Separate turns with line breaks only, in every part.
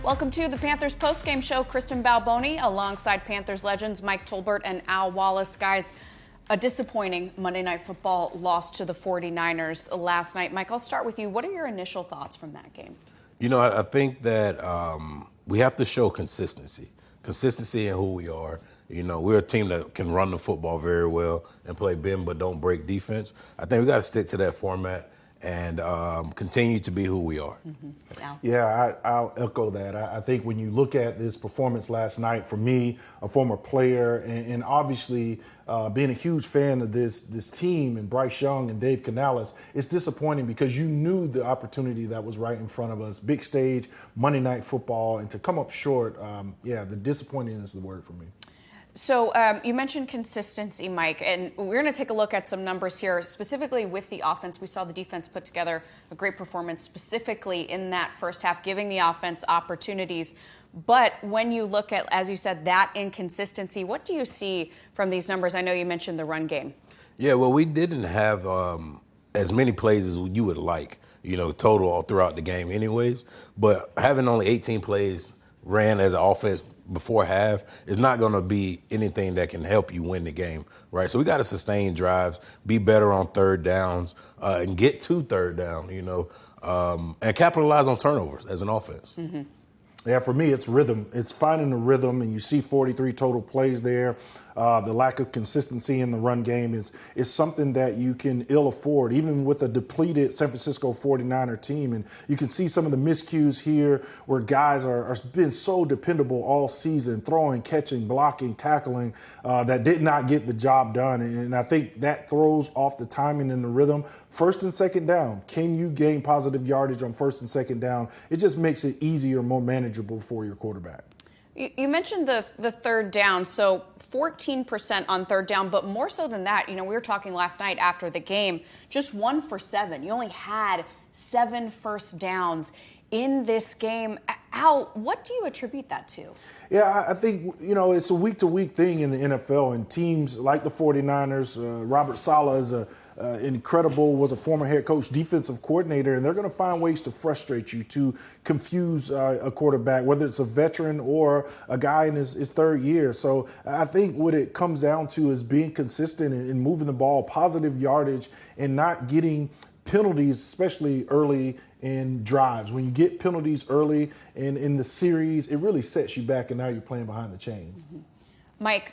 Welcome to the Panthers postgame show. Kristen Balboni alongside Panthers legends Mike Tolbert and Al Wallace. Guys, a disappointing Monday Night Football loss to the 49ers last night. Mike, I'll start with you. What are your initial thoughts from that game?
You know, I think that we have to show consistency in who we are. You know, we're a team that can run the football very well and play bend but don't break defense. I think we got to stick to that format and continue to be who we are.
Yeah, I'll echo that. I think when you look at this performance last night, for me, a former player, and obviously being a huge fan of this team and Bryce Young and Dave Canales, it's disappointing because you knew the opportunity that was right in front of us. Big stage, Monday Night Football, and to come up short, the disappointing is the word for me.
So you mentioned consistency, Mike, and we're going to take a look at some numbers here, specifically with the offense. We saw the defense put together a great performance specifically in that first half, giving the offense opportunities. But when you look at, as you said, that inconsistency, what do you see from these numbers? I know you mentioned the run game. Yeah,
well, we didn't have as many plays as you would like, you know, total all throughout the game anyways. But having only 18 plays ran as an offense before half is not going to be anything that can help you win the game, right? So we got to sustain drives, be better on third downs, and get to third down, you know, and capitalize on turnovers as an offense.
Mm-hmm. Yeah, for me, it's rhythm. It's finding the rhythm, and you see 43 total plays there. The lack of consistency in the run game is something that you can ill afford, even with a depleted San Francisco 49er team. And you can see some of the miscues here where guys are been so dependable all season, throwing, catching, blocking, tackling, that did not get the job done. And I think that throws off the timing and the rhythm. First and second down, can you gain positive yardage on first and second down? It just makes it easier, more manageable for your quarterback.
You mentioned the third down, so 14% on third down, but more so than that, you know, we were talking last night after the game, just 1 for 7. You only had 7 first downs in this game. Al, what do you attribute that to?
Yeah, I think, you know, it's a week-to-week thing in the NFL, and teams like the 49ers, Robert Saleh is was a former head coach, defensive coordinator, and they're going to find ways to frustrate you, to confuse a quarterback, whether it's a veteran or a guy in his third year. So I think what it comes down to is being consistent and moving the ball, positive yardage, and not getting penalties, especially early in drives. When you get penalties early in the series, it really sets you back, and now you're playing behind the chains.
Mm-hmm. Mike,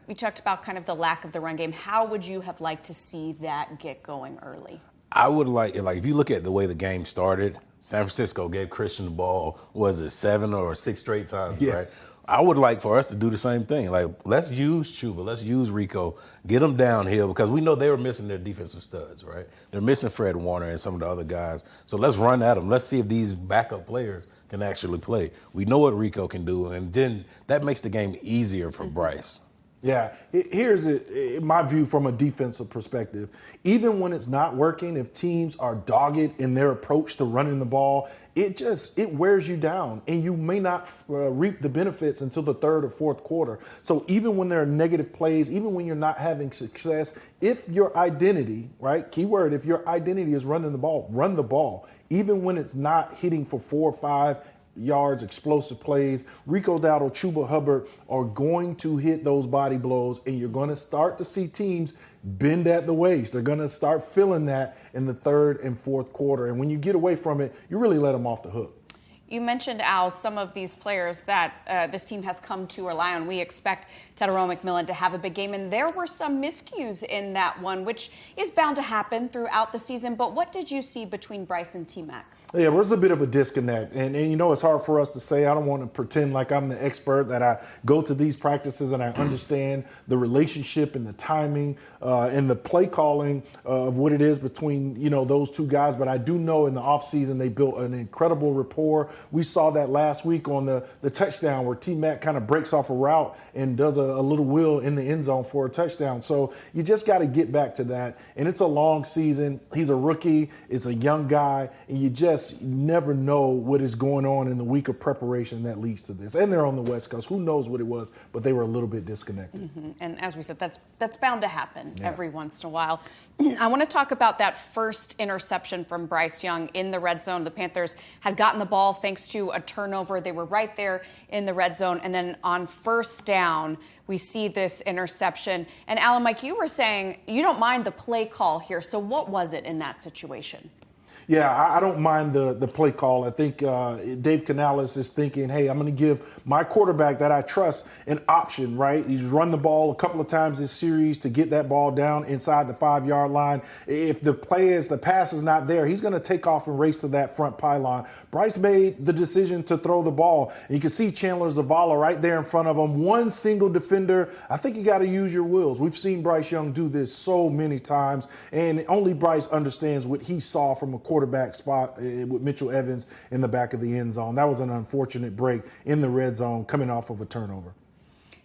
you talked about kind of the lack of the run game. How would you have liked to see that get going early?
I would like if you look at the way the game started, San Francisco gave Christian the ball, was it 7 or 6 straight times,
yes.
Right? I would like for us to do the same thing. Like, let's use Chuba, let's use Rico, get them downhill, because we know they were missing their defensive studs, right? They're missing Fred Warner and some of the other guys. So let's run at them. Let's see if these backup players can actually play. We know what Rico can do, and then that makes the game easier for Bryce.
Yeah, here's my view from a defensive perspective. Even when it's not working, if teams are dogged in their approach to running the ball, it wears you down, and you may not reap the benefits until the third or fourth quarter. So even when there are negative plays, even when you're not having success, if your identity, right, keyword, if your identity is running the ball, run the ball. Even when it's not hitting for 4 or 5 yards, explosive plays, Rico Dowdle, Chuba Hubbard are going to hit those body blows, and you're going to start to see teams bend at the waist. They're going to start feeling that in the third and fourth quarter. And when you get away from it, you really let them off the hook.
You mentioned, Al, some of these players that this team has come to rely on. We expect Tedero McMillan to have a big game, and there were some miscues in that one, which is bound to happen throughout the season. But what did you see between Bryce and T-Mac?
Yeah, there's a bit of a disconnect. And you know, it's hard for us to say. I don't want to pretend like I'm the expert, that I go to these practices and I understand the relationship and the timing and the play calling of what it is between, you know, those two guys. But I do know in the offseason they built an incredible rapport. We saw that last week on the touchdown where T-Mac kind of breaks off a route and does a little wheel in the end zone for a touchdown. So you just got to get back to that. And it's a long season. He's a rookie. It's a young guy. And you just never know what is going on in the week of preparation that leads to this. And they're on the West Coast. Who knows what it was, but they were a little bit disconnected.
Mm-hmm. And as we said, that's bound to happen every once in a while. I want to talk about that first interception from Bryce Young in the red zone. The Panthers had gotten the ball, thanks to a turnover. They were right there in the red zone. And then on first down, we see this interception. And Alan, Mike, you were saying you don't mind the play call here. So what was it in that situation?
Yeah, I don't mind the play call. I think Dave Canales is thinking, hey, I'm going to give my quarterback that I trust an option, right? He's run the ball a couple of times this series to get that ball down inside the 5-yard line. If the pass is not there, he's going to take off and race to that front pylon. Bryce made the decision to throw the ball. And you can see Chandler Zavala right there in front of him. One single defender. I think you got to use your wills. We've seen Bryce Young do this so many times, and only Bryce understands what he saw from a quarterback spot with Mitchell Evans in the back of the end zone. That was an unfortunate break in the red zone coming off of a turnover.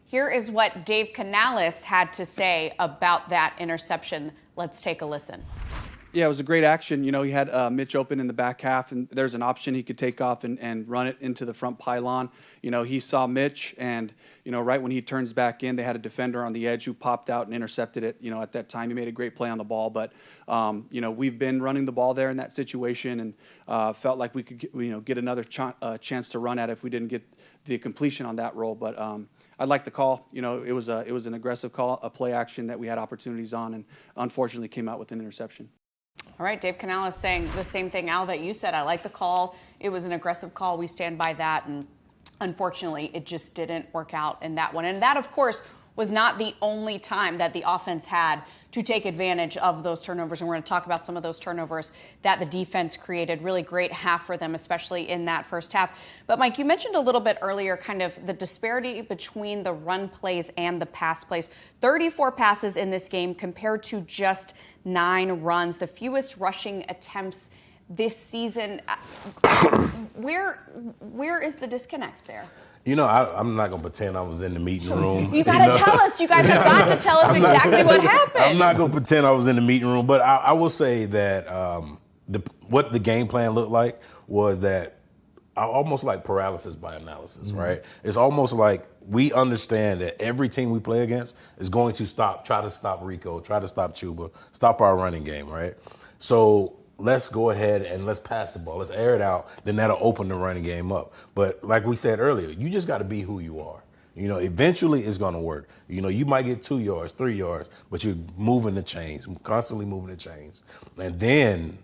Here is what Dave Canales had to say about that interception. Let's take a listen.
Yeah, it was a great action. You know, he had Mitch open in the back half, and there's an option he could take off and run it into the front pylon. You know, he saw Mitch, and, you know, right when he turns back in, they had a defender on the edge who popped out and intercepted it. You know, at that time, he made a great play on the ball. But, you know, we've been running the ball there in that situation, and felt like we could, get another chance to run at it if we didn't get the completion on that roll. But I like the call. You know, it was an aggressive call, a play action that we had opportunities on, and unfortunately came out with an interception.
All right, Dave Canales saying the same thing, Al, that you said. I like the call. It was an aggressive call. We stand by that. And unfortunately, it just didn't work out in that one. And that, of course, was not the only time that the offense had to take advantage of those turnovers. And we're going to talk about some of those turnovers that the defense created. Really great half for them, especially in that first half. But, Mike, you mentioned a little bit earlier kind of the disparity between the run plays and the pass plays. 34 passes in this game compared to just 9 runs, the fewest rushing attempts this season. Where is the disconnect there?
You know, I'm not going to pretend I was in the meeting room.
You got to tell us. You guys have got to tell us exactly what happened.
I'm not going to pretend I was in the meeting room, but I will say that what the game plan looked like was that almost like paralysis by analysis, right? It's almost like we understand that every team we play against is going to try to stop Rico, try to stop Chuba, stop our running game, right? So let's go ahead and let's pass the ball. Let's air it out. Then that'll open the running game up. But like we said earlier, you just got to be who you are. You know, eventually it's going to work. You know, you might get 2 yards, 3 yards, but you're moving the chains, constantly moving the chains. And then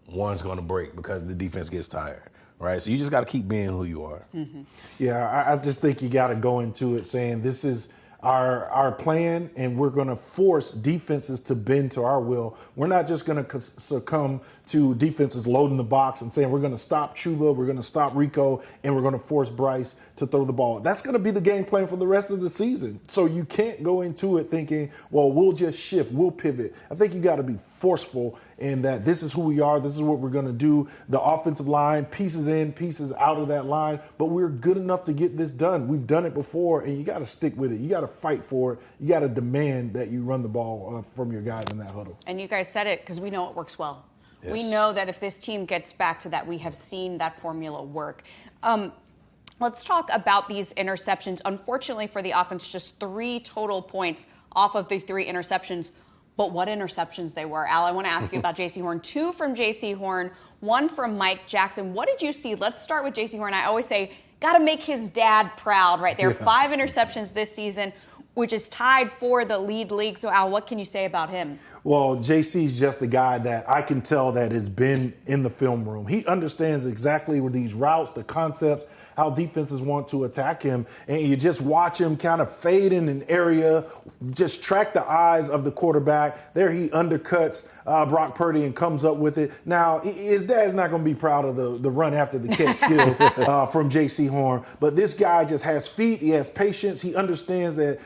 one's going to break because the defense gets tired. Right, so you just got to keep being who you are.
Mm-hmm. Yeah, I just think you got to go into it saying this is our plan, and we're going to force defenses to bend to our will. We're not just going to succumb to defenses loading the box and saying we're going to stop Chuba, we're going to stop Rico, and we're going to force Bryce to throw the ball. That's going to be the game plan for the rest of the season. So you can't go into it thinking, well, we'll just shift, we'll pivot. I think you got to be forceful in that this is who we are, this is what we're going to do. The offensive line, pieces in, pieces out of that line, but we're good enough to get this done. We've done it before, and you got to stick with it. You got to fight for it. You got to demand that you run the ball from your guys in that huddle.
And you guys said it because we know it works well.
Yes.
We know that if this team gets back to that, we have seen that formula work. Let's talk about these interceptions. Unfortunately for the offense, just 3 total points off of the 3 interceptions. But what interceptions they were. Al, I want to ask you about Jaycee Horn. 2 from Jaycee Horn, 1 from Mike Jackson. What did you see? Let's start with Jaycee Horn. I always say, got to make his dad proud right there. Yeah. 5 interceptions this season, which is tied for the league. So, Al, what can you say about him?
Well, JC's just a guy that I can tell that has been in the film room. He understands exactly with these routes, the concepts, how defenses want to attack him. And you just watch him kind of fade in an area, just track the eyes of the quarterback. There he undercuts Brock Purdy and comes up with it. Now, his dad's not going to be proud of the run after the catch skills from Jaycee Horn. But this guy just has feet. He has patience. He understands that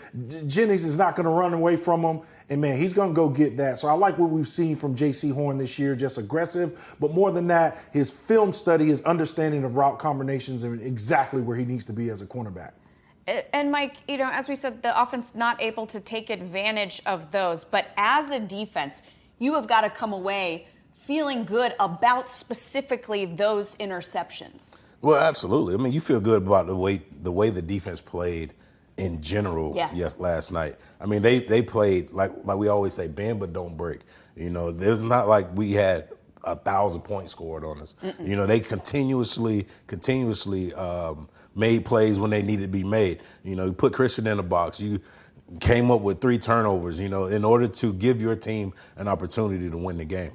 Jennings is not going to run away from him. And, man, he's going to go get that. So I like what we've seen from Jaycee Horn this year, just aggressive. But more than that, his film study, his understanding of route combinations and exactly where he needs to be as a cornerback.
And, Mike, you know, as we said, the offense not able to take advantage of those. But as a defense, you have got to come away feeling good about specifically those interceptions.
Well, absolutely. I mean, you feel good about the way the defense played in general, last night. I mean, they played like we always say, bend but don't break. You know, there's not like we had 1,000 points scored on us. You know, they continuously made plays when they needed to be made. You know, you put Christian in the box. You came up with 3 turnovers, you know, in order to give your team an opportunity to win the game.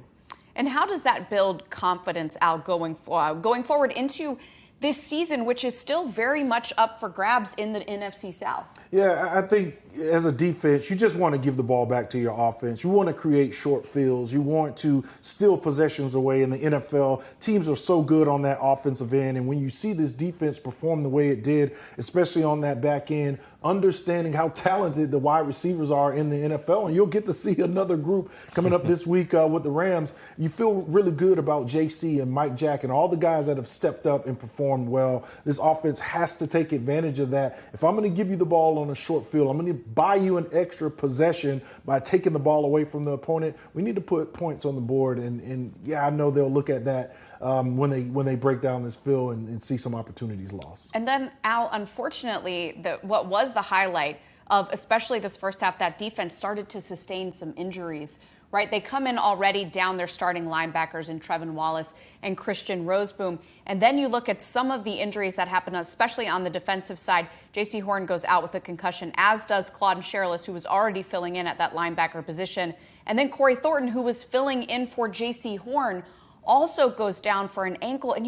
And how does that build confidence out going forward into this season, which is still very much up for grabs in the NFC South?
Yeah, I think as a defense, you just want to give the ball back to your offense. You want to create short fields. You want to steal possessions away. In the NFL, teams are so good on that offensive end. And when you see this defense perform the way it did, especially on that back end, understanding how talented the wide receivers are in the NFL, and you'll get to see another group coming up this week with the Rams. You feel really good about Jaycee and Mike Jack and all the guys that have stepped up and performed well. This offense has to take advantage of that. If I'm going to give you the ball on a short field, I'm going to buy you an extra possession by taking the ball away from the opponent. We need to put points on the board, and yeah, I know they'll look at that when they break down this field and see some opportunities lost.
And then, Al, unfortunately, what was the highlight of especially this first half, that defense started to sustain some injuries, right? They come in already down their starting linebackers in Trevin Wallace and Christian Roseboom. And then you look at some of the injuries that happen, especially on the defensive side. Jaycee Horn goes out with a concussion, as does Claude Sherrillis, who was already filling in at that linebacker position. And then Corey Thornton, who was filling in for Jaycee Horn, also goes down for an ankle. And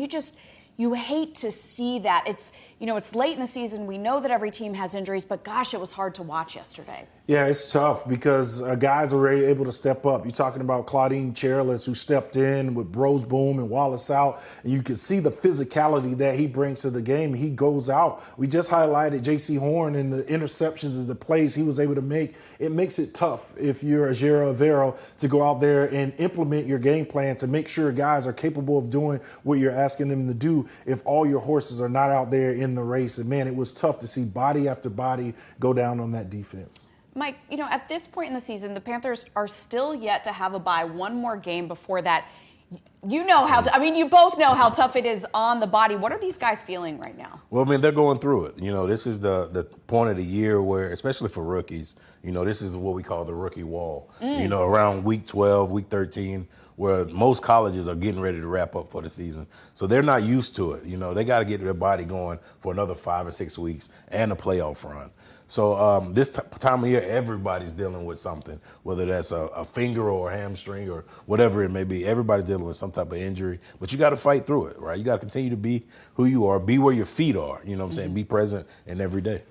you hate to see that. It's late in the season. We know that every team has injuries, but gosh, it was hard to watch yesterday.
Yeah, it's tough because guys are able to step up. You're talking about Claudine Cherlis, who stepped in with Broseboom and Wallace out, and you can see the physicality that he brings to the game. He goes out. We just highlighted Jaycee Horn and the interceptions and the plays he was able to make. It makes it tough if you're a Jero Avero to go out there and implement your game plan to make sure guys are capable of doing what you're asking them to do if all your horses are not out there in the race. And man, it was tough to see body after body go down on that defense.
Mike, at this point in the season, the Panthers are still yet to have a bye, one more game before that. You both know how tough it is on the body. What are these guys feeling right now?
Well, I mean, they're going through it. This is the point of the year where, especially for rookies, this is what we call the rookie wall. Around week 12, week 13, where most colleges are getting ready to wrap up for the season. So they're not used to it. They got to get their body going for another 5 or 6 weeks and a playoff run. So this time of year, everybody's dealing with something, whether that's a finger or a hamstring or whatever it may be. Everybody's dealing with some type of injury, but you got to fight through it, right? You got to continue to be who you are, be where your feet are, be present in every day.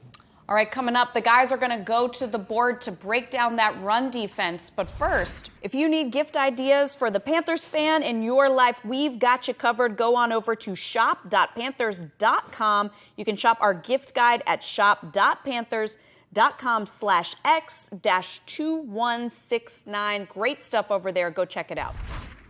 All right, coming up, the guys are going to go to the board to break down that run defense. But first, if you need gift ideas for the Panthers fan in your life, we've got you covered. Go on over to shop.panthers.com. You can shop our gift guide at shop.panthers.com/X-2169. Great stuff over there. Go check it out.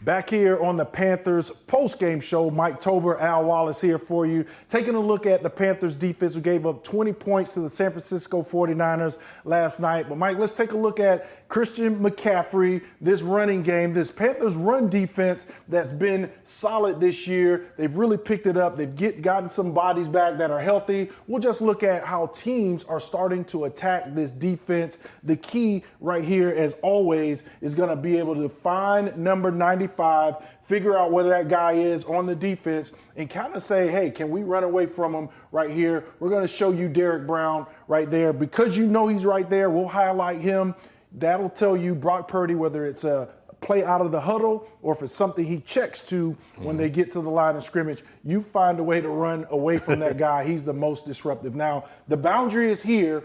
Back here on the Panthers postgame show, Mike Tolbert, Al Wallace here for you. Taking a look at the Panthers defense, who gave up 20 points to the San Francisco 49ers last night. But Mike, let's take a look at Christian McCaffrey, this running game, this Panthers run defense that's been solid this year. They've really picked it up. They've gotten some bodies back that are healthy. We'll just look at how teams are starting to attack this defense. The key right here, as always, is going to be able to find number 95, figure out where that guy is on the defense, and kind of say, hey, can we run away from him right here? We're going to show you Derek Brown right there. Because he's right there, we'll highlight him. That'll tell you Brock Purdy whether it's a play out of the huddle or if it's something he checks to when they get to the line of scrimmage. You find a way to run away from that guy. He's the most disruptive. Now, the boundary is here,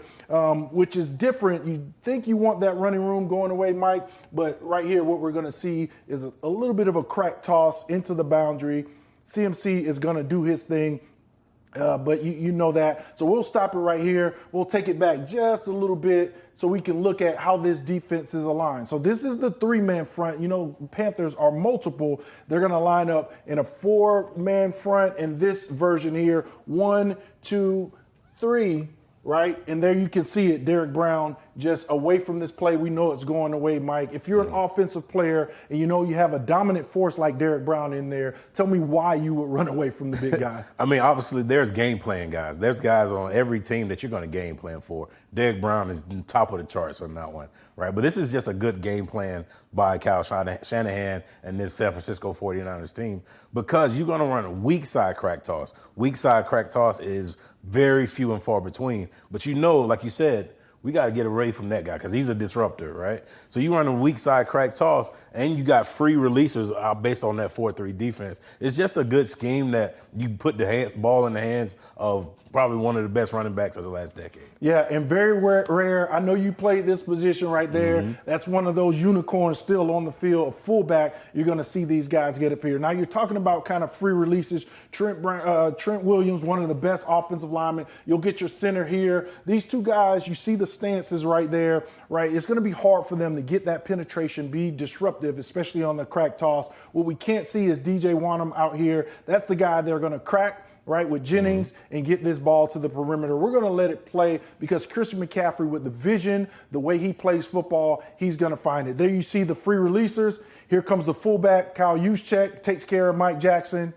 which is different. You think you want that running room going away, Mike, but right here what we're going to see is a little bit of a crack toss into the boundary. CMC is going to do his thing. But you know that. So we'll stop it right here. We'll take it back just a little bit so we can look at how this defense is aligned. So this is the 3-man front. Panthers are multiple. They're going to line up in a 4-man front in this version here. 1, 2, 3. Right? And there you can see it, Derek Brown just away from this play. We know it's going away, Mike. If you're an offensive player and you have a dominant force like Derek Brown in there, tell me why you would run away from the big guy.
I mean, obviously there's game plan guys. There's guys on every team that you're going to game plan for. Derek Brown is top of the charts on that one, right? But this is just a good game plan by Kyle Shanahan and this San Francisco 49ers team, because you're going to run a weak side crack toss. Weak side crack toss is very few and far between. But like you said, we got to get away from that guy because he's a disruptor, right? So you run a weak side crack toss, and you got free releasers based on that 4-3 defense. It's just a good scheme that you put the ball in the hands of probably one of the best running backs of the last decade.
Yeah, and very rare. I know you played this position right there. Mm-hmm. That's one of those unicorns still on the field. A fullback, you're going to see these guys get up here. Now you're talking about kind of free releases. Trent Williams, one of the best offensive linemen. You'll get your center here. These two guys, you see the stances right there, right? It's going to be hard for them to get that penetration, be disruptive, especially on the crack toss. What we can't see is DJ Wanham out here. That's the guy they're going to crack, right, with Jennings and get this ball to the perimeter. We're going to let it play because Christian McCaffrey, with the vision, the way he plays football, he's going to find it. There you see the free releasers. Here comes the fullback. Kyle Juszczyk takes care of Mike Jackson,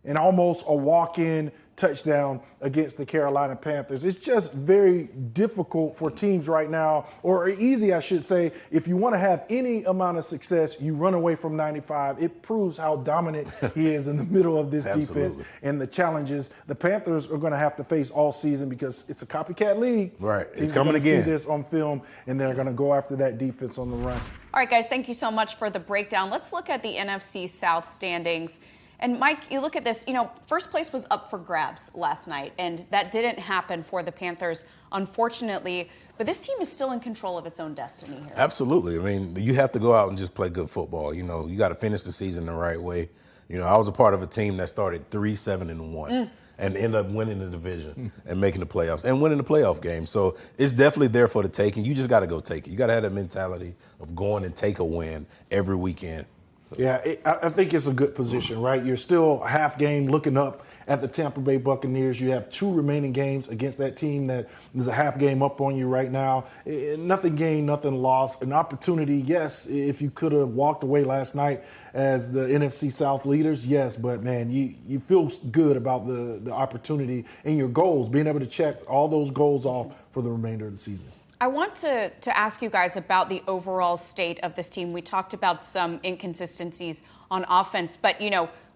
and almost a walk-in touchdown against the Carolina Panthers. It's just very difficult for teams right now, or easy, I should say. If you want to have any amount of success, you run away from 95. It proves how dominant he is in the middle of this defense and the challenges the Panthers are going to have to face all season, because it's a copycat league.
Right.
Teams
It's coming
are
again.
see this on film, and they're going to go after that defense on the run.
All right, guys, thank you so much for the breakdown. Let's look at the NFC South standings. And Mike, you look at this, first place was up for grabs last night, and that didn't happen for the Panthers, unfortunately. But this team is still in control of its own destiny here.
Absolutely. I mean, you have to go out and just play good football. You got to finish the season the right way. I was a part of a team that started 3-7-1 and ended up winning the division and making the playoffs and winning the playoff game. So it's definitely there for the taking. You just got to go take it. You got to have that mentality of going and take a win every weekend.
Yeah, I think it's a good position, right? You're still a half game looking up at the Tampa Bay Buccaneers. You have 2 remaining games against that team that is a half game up on you right now. Nothing gained, nothing lost. An opportunity, yes, if you could have walked away last night as the NFC South leaders, yes, but man, you feel good about the opportunity and your goals, being able to check all those goals off for the remainder of the season.
I want to ask you guys about the overall state of this team. We talked about some inconsistencies on offense, but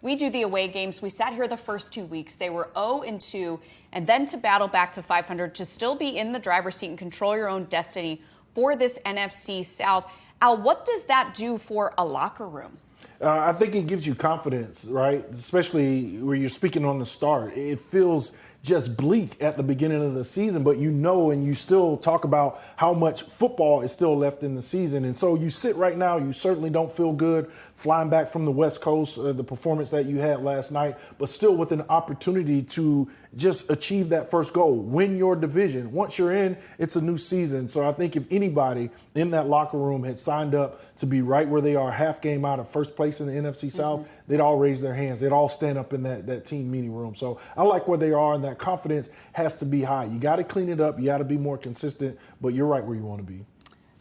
we do the away games. We sat here the first 2 weeks. They were 0-2, and then to battle back to 500, to still be in the driver's seat and control your own destiny for this NFC South. Al, what does that do for a locker room?
I think it gives you confidence, right? Especially where you're speaking on the start. It feels just bleak at the beginning of the season, but and you still talk about how much football is still left in the season. And so you sit right now, you certainly don't feel good flying back from the West Coast, the performance that you had last night, but still with an opportunity to just achieve that first goal, win your division. Once you're in, it's a new season. So I think if anybody in that locker room had signed up to be right where they are, half game out of first place in the NFC South, they'd all raise their hands. They'd all stand up in that team meeting room. So I like where they are, and that confidence has to be high. You got to clean it up. You got to be more consistent, but you're right where you want to be.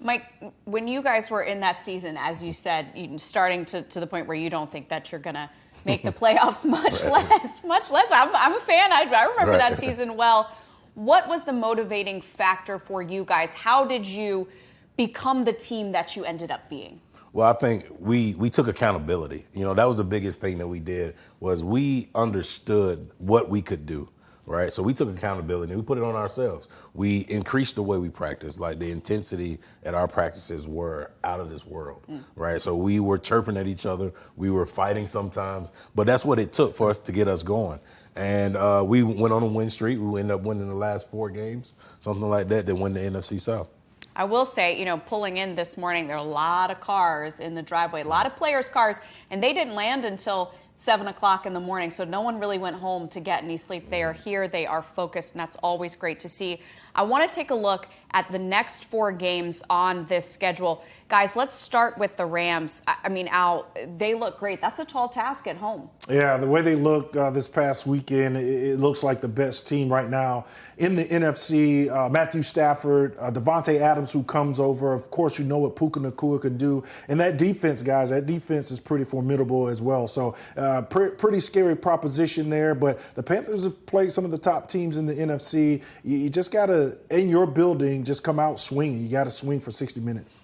Mike, when you guys were in that season, as you said, starting to the point where you don't think that you're going to make the playoffs, much less. I'm a fan. I remember that season well. What was the motivating factor for you guys? How did you become the team that you ended up being?
Well, I think we took accountability. That was the biggest thing that we did, was we understood what we could do, right? So we took accountability and we put it on ourselves. We increased the way we practiced. Like, the intensity at our practices were out of this world, right? So we were chirping at each other. We were fighting sometimes, but that's what it took for us to get us going. And we went on a win streak. We ended up winning the last 4 games, something like that win the NFC South.
I will say, pulling in this morning, there are a lot of cars in the driveway, a lot of players' cars, and they didn't land until 7 o'clock in the morning, so no one really went home to get any sleep. They are here, they are focused, and that's always great to see. I want to take a look at the next 4 games on this schedule. Guys, let's start with the Rams. I mean, Al, they look great. That's a tall task at home.
Yeah, the way they look this past weekend, it looks like the best team right now in the NFC. Matthew Stafford, Devontae Adams, who comes over. Of course, you know what Puka Nacua can do. And that defense, guys, that defense is pretty formidable as well. So pretty scary proposition there. But the Panthers have played some of the top teams in the NFC. You just got to, in your building, just come out swinging. You got to swing for 60 minutes.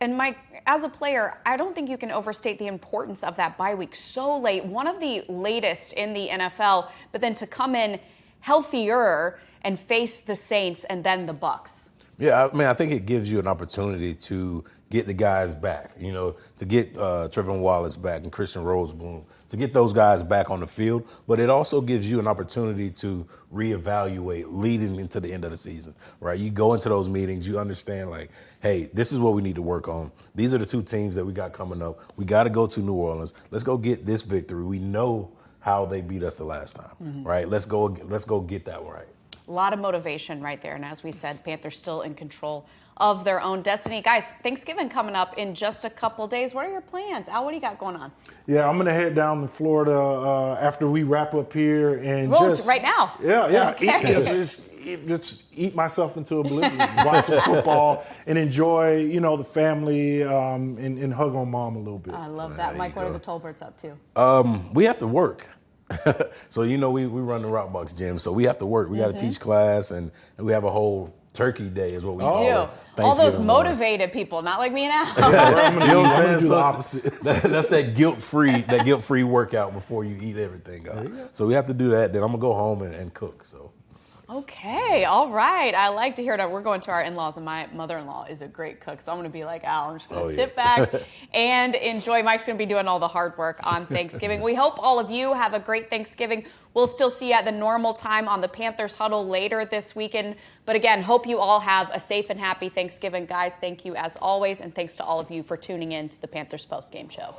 And Mike, as a player, I don't think you can overstate the importance of that bye week so late, one of the latest in the NFL, but then to come in healthier and face the Saints and then the Bucks.
Yeah, I mean, I think it gives you an opportunity to get the guys back, you know, to get Trevor Wallace back and Christian Roseboom, to get those guys back on the field. But it also gives you an opportunity to reevaluate leading into the end of the season, right? You go into those meetings, you understand, like, hey, this is what we need to work on. These are the two teams that we got coming up. We got to go to New Orleans. Let's go get this victory. We know how they beat us the last time, right? Let's go get that right.
A lot of motivation right there. And as we said, Panthers still in control of their own destiny. Guys, Thanksgiving coming up in just a couple days. What are your plans? Al, what do you got going on?
Yeah, I'm going to head down to Florida after we wrap up here. And
just right now?
Yeah.
Okay.
Just eat myself into oblivion, watch some football, and enjoy, you know, the family and hug on mom a little bit.
I love that. Mike, what are the Tolberts up to?
We have to work. So, you know, we run the Rockbox gym, so we have to work. We got to teach class, and we have a whole turkey day is what we do.
All those motivated people, not like me and Al.
I'm going to do the opposite.
That's that guilt-free workout before you eat everything. So we have to do that. Then I'm going to go home and cook. So.
Okay, all right. I like to hear that. We're going to our in-laws, and my mother-in-law is a great cook, so I'm going to be like Al. I'm just going to sit back and enjoy. Mike's going to be doing all the hard work on Thanksgiving. We hope all of you have a great Thanksgiving. We'll still see you at the normal time on the Panthers Huddle later this weekend. But again, hope you all have a safe and happy Thanksgiving. Guys, thank you as always, and thanks to all of you for tuning in to the Panthers Postgame Show.